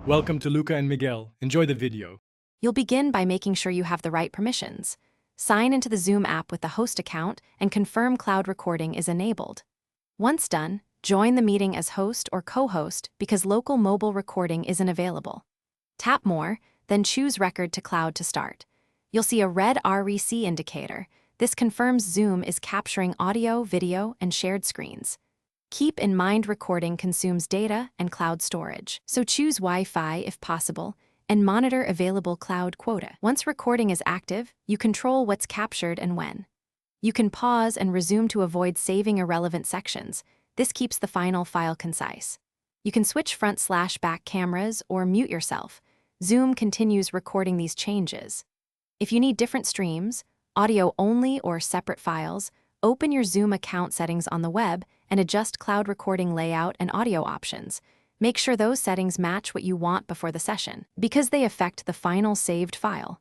Welcome to Luca and Miguel. Enjoy the video. You'll begin by making sure you have the right permissions. Sign into the Zoom app with the host account and confirm cloud recording is enabled. Once done, join the meeting as host or co-host because local mobile recording isn't available. Tap More, then choose Record to Cloud to start. You'll see a red REC indicator. This confirms Zoom is capturing audio, video, and shared screens. Keep in mind recording consumes data and cloud storage, so choose Wi-Fi if possible, and monitor available cloud quota. Once recording is active, you control what's captured and when. You can pause and resume to avoid saving irrelevant sections. This keeps the final file concise. You can switch front/back cameras or mute yourself. Zoom continues recording these changes. If you need different streams, audio only or separate files, open your Zoom account settings on the web and adjust cloud recording layout and audio options. Make sure those settings match what you want before the session, because they affect the final saved file.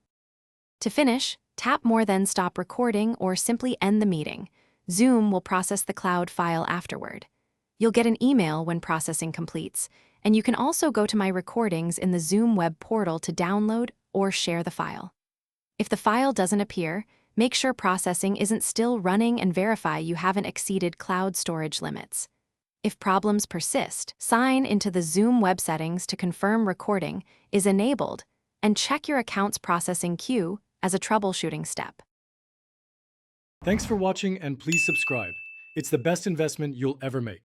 To finish, tap More, then stop recording or simply end the meeting. Zoom will process the cloud file afterward. You'll get an email when processing completes, and you can also go to My Recordings in the Zoom web portal to download or share the file. If the file doesn't appear, make sure processing isn't still running and verify you haven't exceeded cloud storage limits. If problems persist, sign into the Zoom web settings to confirm recording is enabled and check your account's processing queue as a troubleshooting step. Thanks for watching and please subscribe. It's the best investment you'll ever make.